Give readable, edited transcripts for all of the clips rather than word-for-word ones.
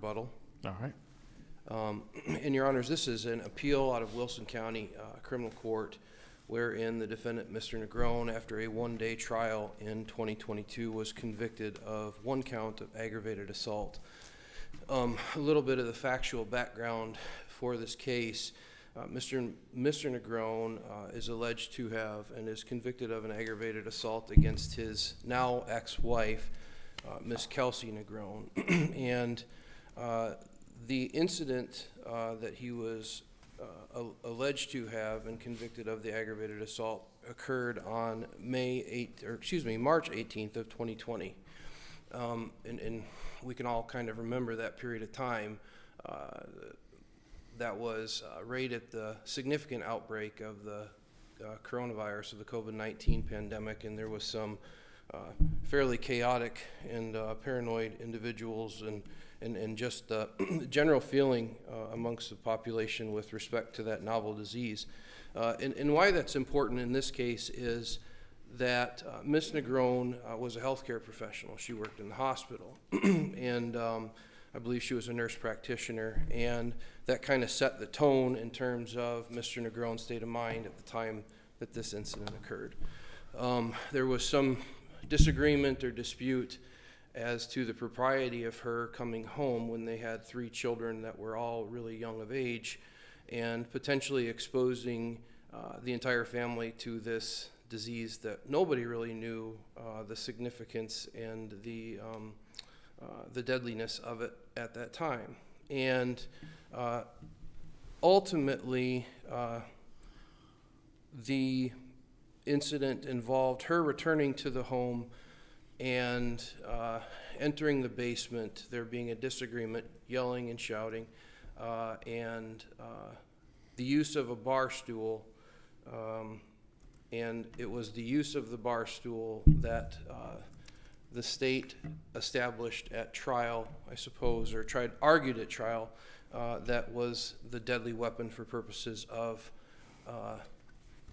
rebuttal. All right. And Your Honors, this is an appeal out of Wilson County Criminal Court wherein the defendant, Mr. Negron, after a one-day trial in 2022, was convicted of one count of aggravated assault. A little bit of the factual background for this case. Mr. Negron is alleged to have and is convicted of an aggravated assault against his now ex-wife, Miss Kelsey Negron. And the incident that he was alleged to have and convicted of the aggravated assault occurred on March 18th of 2020. And we can all kind of remember that period of time. That was right at the significant outbreak of the coronavirus, of the COVID-19 pandemic, and there was some fairly chaotic and paranoid individuals and just the general feeling amongst the population with respect to that novel disease. And why that's important in this case is that Ms. Negron was a healthcare professional. She worked in the hospital, and I believe she was a nurse practitioner, and that kind of set the tone in terms of Mr. Negron's state of mind at the time that this incident occurred. There was some disagreement or dispute as to the propriety of her coming home when they had 3 children that were all really young of age and potentially exposing the entire family to this disease that nobody really knew the significance and the deadliness of it at that time. And ultimately, the incident involved her returning to the home and entering the basement, there being a disagreement, yelling and shouting, and the use of a bar stool. And it was the use of the bar stool that the state established at trial, I suppose, or argued at trial, that was the deadly weapon for purposes of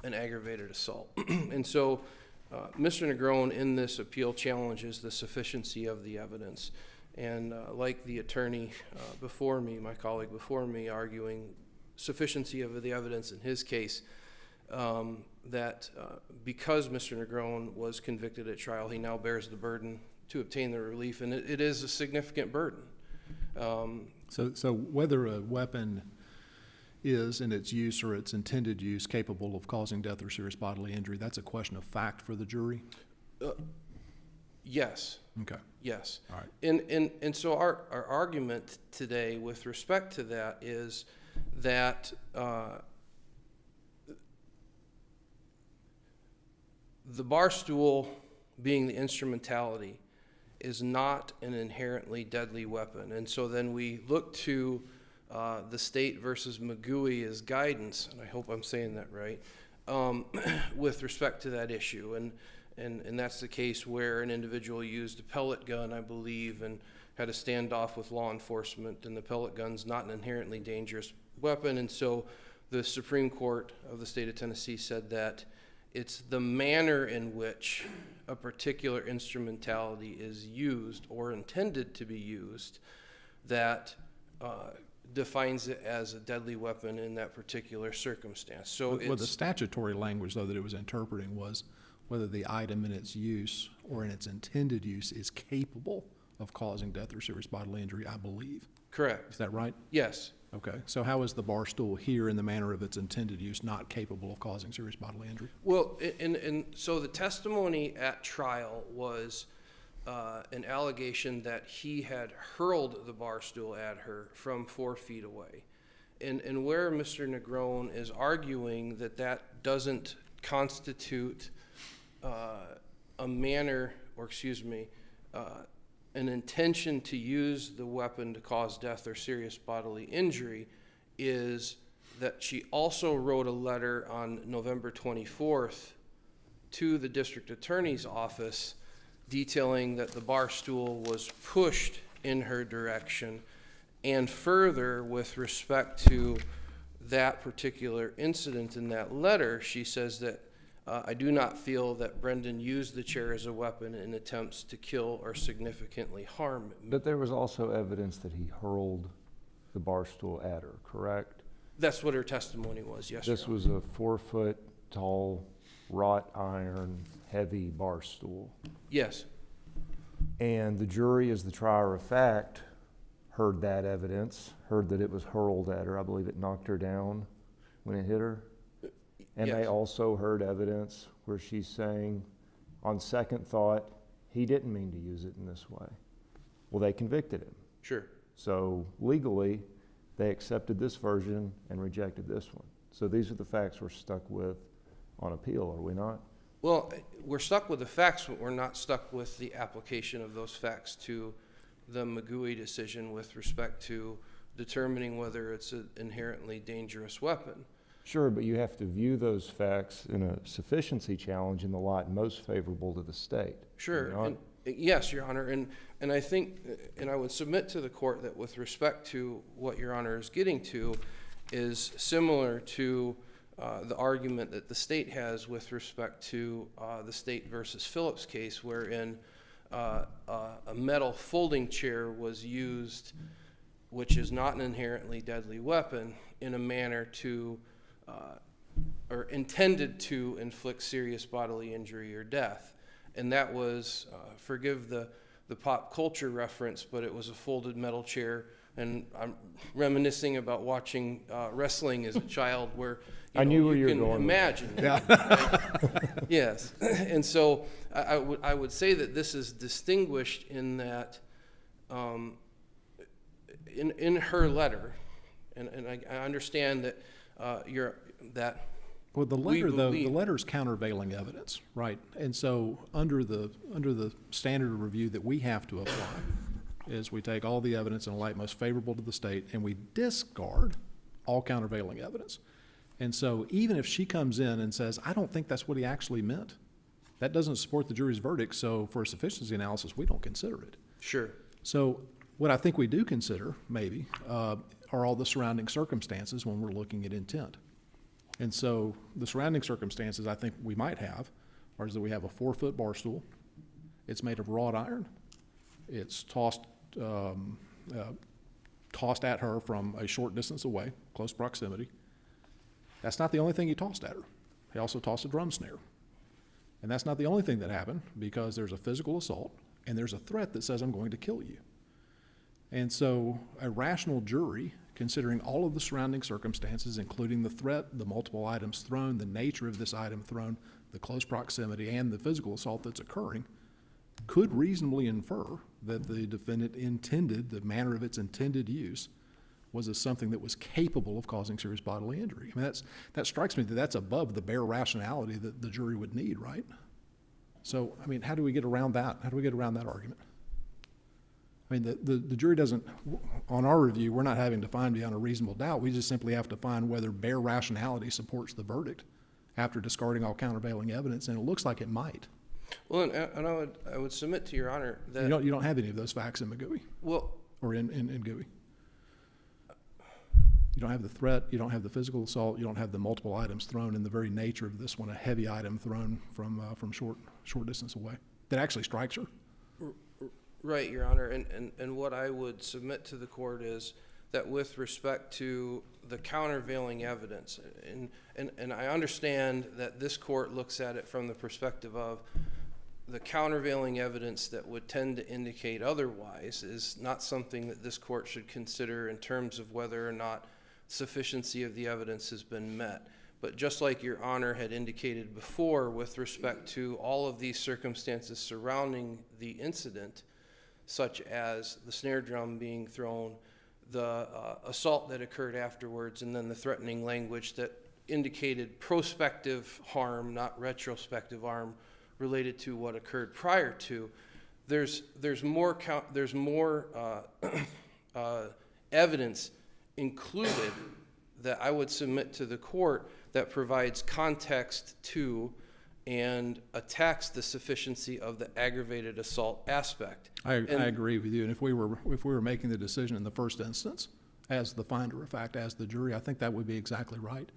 an aggravated assault. And so Mr. Negron in this appeal challenges the sufficiency of the evidence. And like the attorney before me, my colleague before me, arguing sufficiency of the evidence in his case, that because Mr. Negron was convicted at trial, he now bears the burden to obtain the relief, and it is a significant burden. So whether a weapon is, in its use or its intended use, capable of causing death or serious bodily injury, that's a question of fact for the jury? Yes. Okay. Yes. All right. And so our argument today with respect to that is that the bar stool, being the instrumentality, is not an inherently deadly weapon. And so then we look to the state versus McGooey as guidance, and I hope I'm saying that right, with respect to that issue. And that's the case where an individual used a pellet gun, I believe, and had a standoff with law enforcement, and the pellet gun's not an inherently dangerous weapon. And so the Supreme Court of the state of Tennessee said that it's the manner in which a particular instrumentality is used or intended to be used that defines it as a deadly weapon in that particular circumstance. So well, the statutory language, though, that it was interpreting was whether the item in its use or in its intended use is capable of causing death or serious bodily injury, I believe. Correct. Is that right? Yes. Okay. So how is the bar stool here in the manner of its intended use not capable of causing serious bodily injury? Well, and so the testimony at trial was an allegation that he had hurled the bar stool at her from 4 feet away. And where Mr. Negron is arguing that that doesn't constitute a manner, or excuse me, an intention to use the weapon to cause death or serious bodily injury, is that she also wrote a letter on November 24th to the district attorney's office detailing that the bar stool was pushed in her direction. And further, with respect to that particular incident in that letter, she says that I do not feel that Brendan used the chair as a weapon in attempts to kill or significantly harm me. But there was also evidence that he hurled the bar stool at her, correct? That's what her testimony was, yes, This Your Honor. was a 4-foot tall, wrought iron, heavy bar stool. Yes, And the jury, as the trier of fact, heard that evidence, heard that it was hurled at her. I believe it knocked her down when it hit her. And they yes. also heard evidence where she's saying, on second thought, he didn't mean to use it in this way. Well, they convicted him. Sure. So legally, they accepted this version and rejected this one. So these are the facts we're stuck with on appeal, are we not? Well, we're stuck with the facts, but we're not stuck with the application of those facts to the Magui decision with respect to determining whether it's an inherently dangerous weapon. Sure, but you have to view those facts in a sufficiency challenge in the light most favorable to the state. Sure. Not- And, yes, Your Honor. And I think, and I would submit to the court that with respect to what Your Honor is getting to is similar to the argument that the state has with respect to the State versus Phillips case, wherein a metal folding chair was used, which is not an inherently deadly weapon, in a manner to or intended to inflict serious bodily injury or death. And that was, forgive the pop culture reference, but it was a folded metal chair. And I'm reminiscing about watching wrestling as a child, where I knew where you were can going with imagine. Yeah. Right? Yes, and so I would say that this is distinguished in that in her letter, and I understand that Well, the we letter, though, the believe- letter's countervailing evidence, right? And so under the standard of review that we have to apply is we take all the evidence in a light most favorable to the state and we discard all countervailing evidence. And so even if she comes in and says, I don't think that's what he actually meant, that doesn't support the jury's verdict, so for a sufficiency analysis, we don't consider it. sure, So what I think we do consider, maybe, are all the surrounding circumstances when we're looking at intent. And so the surrounding circumstances I think we might have are that we have a 4-foot bar stool. It's made of wrought iron. It's tossed at her from a short distance away, close proximity. That's not the only thing he tossed at her. He also tossed a drum snare. And that's not the only thing that happened, because there's a physical assault and there's a threat that says, I'm going to kill you. And so a rational jury, considering all of the surrounding circumstances, including the threat, the multiple items thrown, the nature of this item thrown, the close proximity, and the physical assault that's occurring, could reasonably infer that the defendant intended, the manner of its intended use, was as something that was capable of causing serious bodily injury. I mean, that strikes me that that's above the bare rationality that the jury would need, right? So, I mean, how do we get around that? How do we get around that argument? I mean, the jury doesn't, on our review, we're not having to find beyond a reasonable doubt. We just simply have to find whether bare rationality supports the verdict after discarding all countervailing evidence, and it looks like it might. well, and I would submit to Your Honor that You don't have any of those facts in Magui, well, or in GUI. You don't have the threat, you don't have the physical assault, you don't have the multiple items thrown, in the very nature of this one, a heavy item thrown from short distance away that actually strikes her. right, Your Honor, and what I would submit to the court is that with respect to the countervailing evidence, and I understand that this court looks at it from the perspective of the countervailing evidence that would tend to indicate otherwise is not something that this court should consider in terms of whether or not sufficiency of the evidence has been met. But just like Your Honor had indicated before with respect to all of these circumstances surrounding the incident, such as the snare drum being thrown, the assault that occurred afterwards, and then the threatening language that indicated prospective harm, not retrospective harm, related to what occurred prior to, there's more evidence included that I would submit to the court that provides context to and attacks the sufficiency of the aggravated assault aspect. I agree with you, and if we were making the decision in the first instance, as the finder of fact, as the jury, I think that would be exactly right.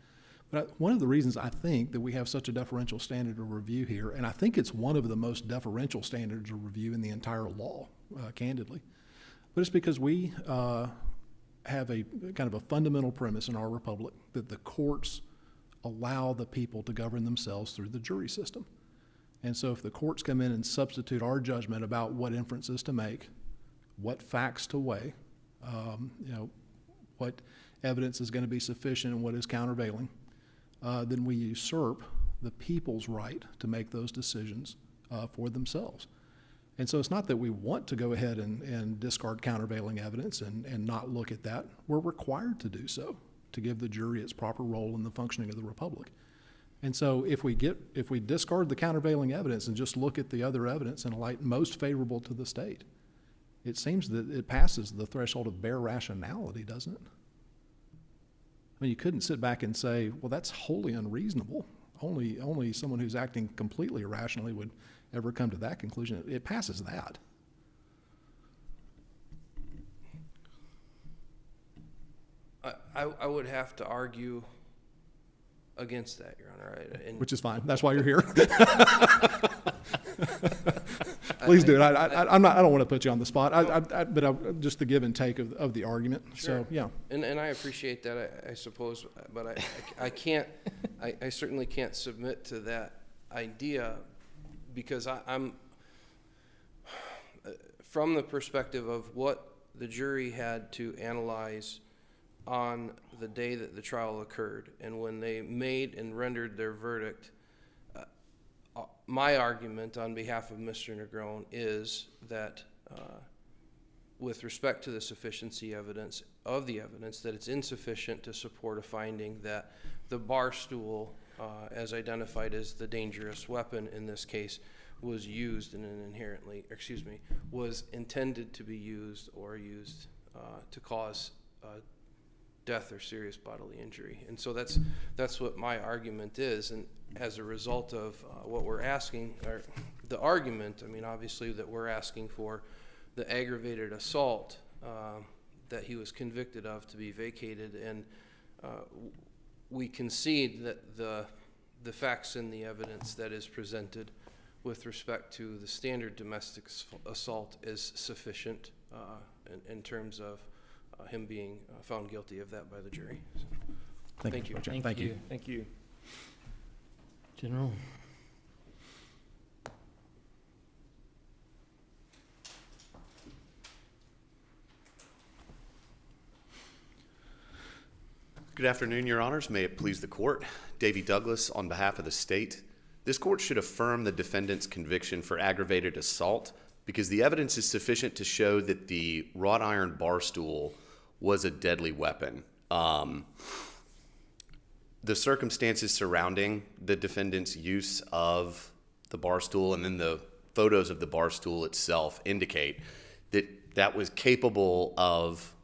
But one of the reasons I think that we have such a deferential standard of review here, and I think it's one of the most deferential standards of review in the entire law, candidly, but it's because we have a kind of a fundamental premise in our republic that the courts allow the people to govern themselves through the jury system. And so if the courts come in and substitute our judgment about what inferences to make, what facts to weigh, what evidence is going to be sufficient and what is countervailing, then we usurp the people's right to make those decisions for themselves. And so it's not that we want to go ahead and discard countervailing evidence and not look at that. We're required to do so to give the jury its proper role in the functioning of the republic. And so if we discard the countervailing evidence and just look at the other evidence in a light most favorable to the state, it seems that it passes the threshold of bare rationality, doesn't it? I mean, you couldn't sit back and say, well, that's wholly unreasonable. Only someone who's acting completely irrationally would ever come to that conclusion. It passes that. I would have to argue against that, Your Honor. Which is fine. That's why you're here. Please do it. I don't want to put you on the spot. But just the give and take of the argument. Sure. So yeah. And I appreciate that, I suppose, but I can't. I certainly can't submit to that idea because I'm from the perspective of what the jury had to analyze on the day that the trial occurred, and when they made and rendered their verdict. My argument on behalf of Mr. Negron is that with respect to the sufficiency evidence of the evidence, that it's insufficient to support a finding that the bar stool, as identified as the dangerous weapon in this case, was used in an was intended to be used or used to cause death or serious bodily injury. And so that's what my argument is. And as a result of what we're asking, or the argument, I mean, obviously that we're asking for the aggravated assault that he was convicted of to be vacated, and we concede that the facts and the evidence that is presented with respect to the standard domestic assault is sufficient in terms of him being found guilty of that by the jury. So, thank you. Thank you. Thank you. General. Good afternoon, Your Honors. May it please the court. Davey Douglas on behalf of the state. This court should affirm the defendant's conviction for aggravated assault because the evidence is sufficient to show that the wrought iron bar stool was a deadly weapon. The circumstances surrounding the defendant's use of the bar stool and then the photos of the bar stool itself indicate that that was capable of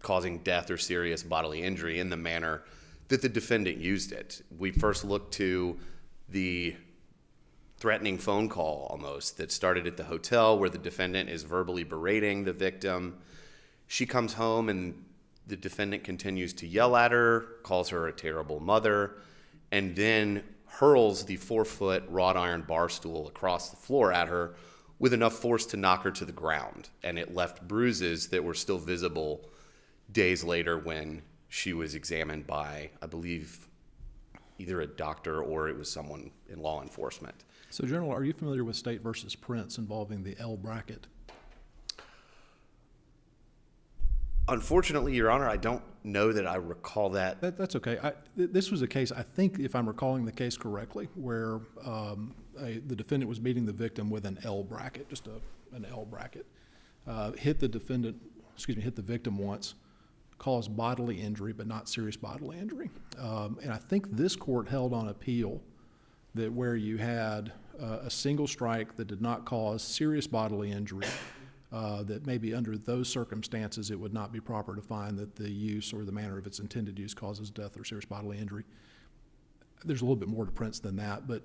causing death or serious bodily injury in the manner that the defendant used it. We first looked to the threatening phone call almost that started at the hotel where the defendant is verbally berating the victim. She comes home and the defendant continues to yell at her, calls her a terrible mother, and then hurls the 4-foot wrought iron bar stool across the floor at her with enough force to knock her to the ground. And it left bruises that were still visible days later when she was examined by, I believe, either a doctor or it was someone in law enforcement. So, General, are you familiar with State versus Prince involving the L bracket? Unfortunately, Your Honor, I don't know that I recall that. That's okay. This was a case, I think, if I'm recalling the case correctly, where the defendant was meeting the victim with an L bracket, just an L bracket, hit the victim once, caused bodily injury, but not serious bodily injury. And I think this court held on appeal that where you had a single strike that did not cause serious bodily injury, that maybe under those circumstances it would not be proper to find that the use or the manner of its intended use causes death or serious bodily injury. There's a little bit more to Prince than that, but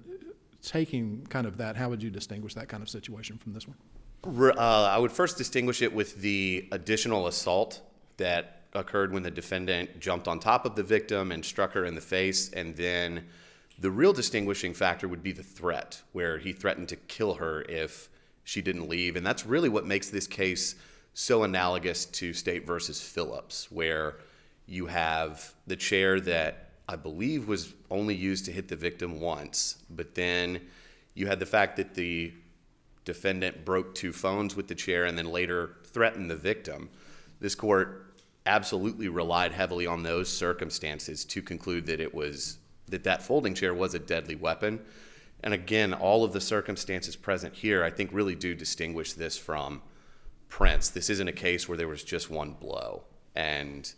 taking kind of that, how would you distinguish that kind of situation from this one? I would first distinguish it with the additional assault that occurred when the defendant jumped on top of the victim and struck her in the face. And then the real distinguishing factor would be the threat, where he threatened to kill her if she didn't leave. And that's really what makes this case so analogous to State versus Phillips, where you have the chair that I believe was only used to hit the victim once, but then you had the fact that the defendant broke 2 phones with the chair and then later threatened the victim. This court absolutely relied heavily on those circumstances to conclude that that folding chair was a deadly weapon. And again, all of the circumstances present here, I think, really do distinguish this from Prince. This isn't a case where there was just one blow, and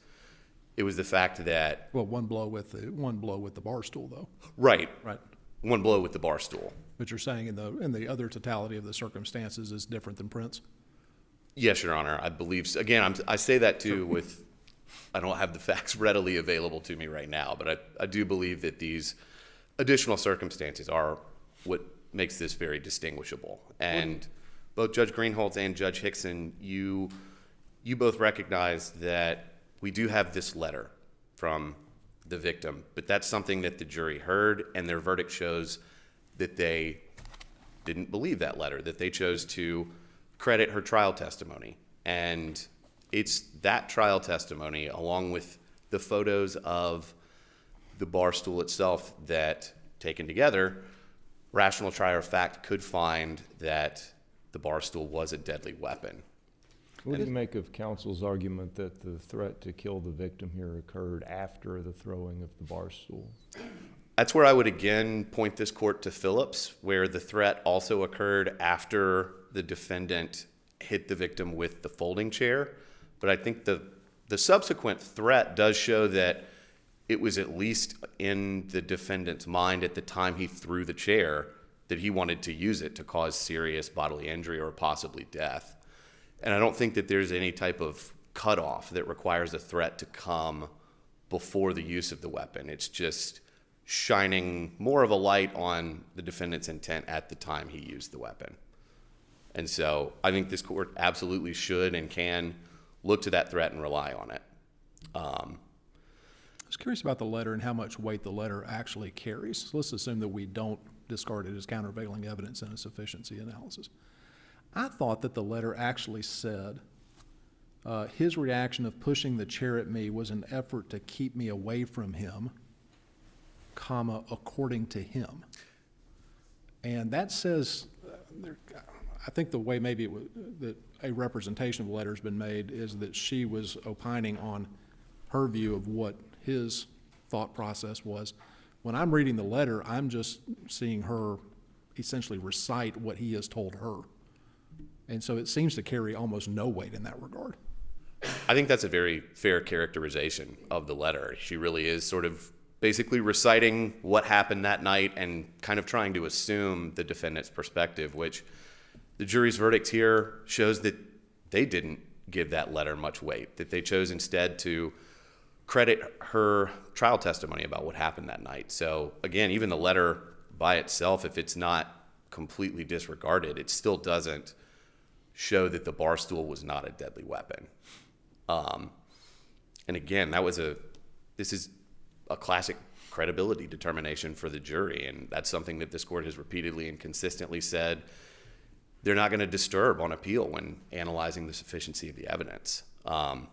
it was the fact that Well, one blow with the bar stool, though. right, Right. one blow with the bar stool. But you're saying in the other totality of the circumstances is different than Prince? Yes, Your Honor, I believe so. Again, I say that too with, I don't have the facts readily available to me right now, but I do believe that these additional circumstances are what makes this very distinguishable. And both Judge Greenholz and Judge Hickson, you both recognize that we do have this letter from the victim, but that's something that the jury heard, and their verdict shows that they didn't believe that letter, that they chose to credit her trial testimony. And it's that trial testimony, along with the photos of the bar stool itself, that, taken together, rational trier of fact could find that the bar stool was a deadly weapon. What do you make of counsel's argument that the threat to kill the victim here occurred after the throwing of the bar stool? That's where I would again point this court to Phillips, where the threat also occurred after the defendant hit the victim with the folding chair. But I think the subsequent threat does show that it was at least in the defendant's mind at the time he threw the chair that he wanted to use it to cause serious bodily injury or possibly death. And I don't think that there's any type of cutoff that requires a threat to come before the use of the weapon. It's just shining more of a light on the defendant's intent at the time he used the weapon. And so I think this court absolutely should and can look to that threat and rely on it. I was curious about the letter and how much weight the letter actually carries. So let's assume that we don't discard it as countervailing evidence in a sufficiency analysis. I thought that the letter actually said his reaction of pushing the chair at me was an effort to keep me away from him, comma, according to him. And that says, I think the way maybe that a representation of the letter has been made is that she was opining on her view of what his thought process was. When I'm reading the letter, I'm just seeing her essentially recite what he has told her. And so it seems to carry almost no weight in that regard. I think that's a very fair characterization of the letter. She really is sort of basically reciting what happened that night and kind of trying to assume the defendant's perspective, which the jury's verdict here shows that they didn't give that letter much weight, that they chose instead to credit her trial testimony about what happened that night. So again, even the letter by itself, if it's not completely disregarded, it still doesn't show that the bar stool was not a deadly weapon. And again, this is a classic credibility determination for the jury, and that's something that this court has repeatedly and consistently said they're not going to disturb on appeal when analyzing the sufficiency of the evidence. And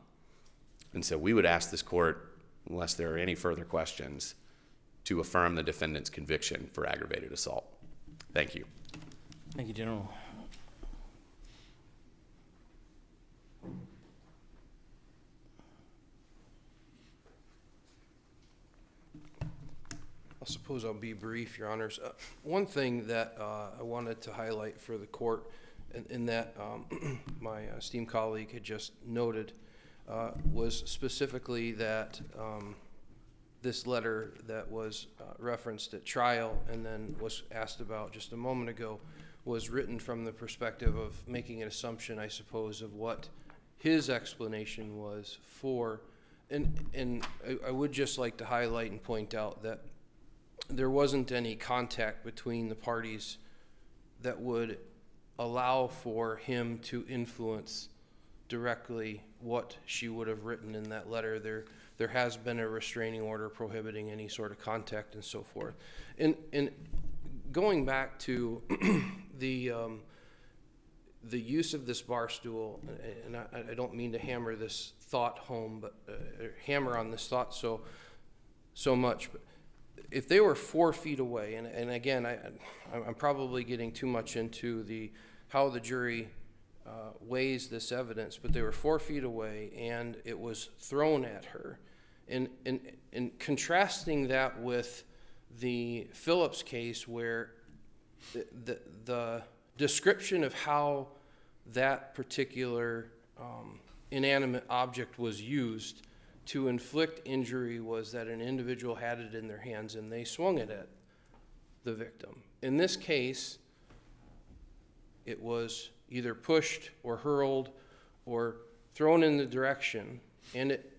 so we would ask this court, unless there are any further questions, to affirm the defendant's conviction for aggravated assault. Thank you. Thank you, General. I suppose I'll be brief, Your Honors. One thing that I wanted to highlight for the court, and that my esteemed colleague had just noted, was specifically that this letter that was referenced at trial and then was asked about just a moment ago was written from the perspective of making an assumption, I suppose, of what his explanation was for. And I would just like to highlight and point out that there wasn't any contact between the parties that would allow for him to influence directly what she would have written in that letter. There has been a restraining order prohibiting any sort of contact and so forth. And going back to the use of this bar stool, and I don't mean to hammer this thought home, but hammer on this thought so much. But if they were 4 feet away, and again, I'm probably getting too much into how the jury weighs this evidence, but they were 4 feet away and it was thrown at her. And contrasting that with the Phillips case, where the description of how that particular inanimate object was used to inflict injury was that an individual had it in their hands and they swung it at the victim. In this case, it was either pushed or hurled or thrown in the direction, and it,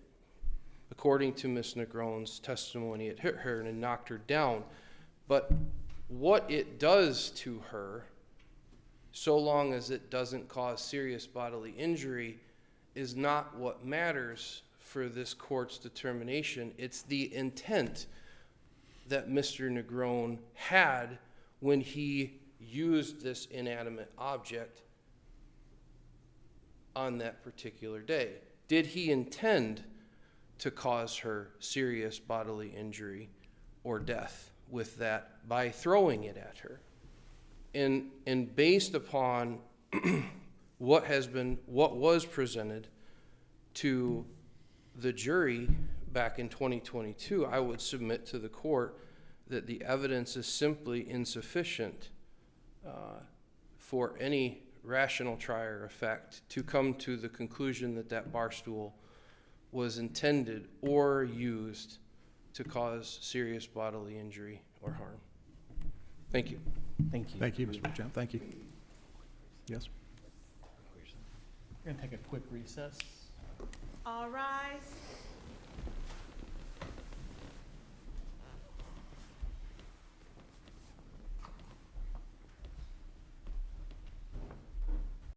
according to Ms. Negron's testimony, it hit her and it knocked her down. But what it does to her, so long as it doesn't cause serious bodily injury, is not what matters for this court's determination. It's the intent that Mr. Negron had when he used this inanimate object on that particular day. Did he intend to cause her serious bodily injury or death with that by throwing it at her? And based upon what was presented to the jury back in 2022, I would submit to the court that the evidence is simply insufficient for any rational trier effect to come to the conclusion that that bar stool was intended or used to cause serious bodily injury or harm. Thank you. Thank you. Thank you, Mr. Champ. Thank you. Yes? We're going to take a quick recess. All rise.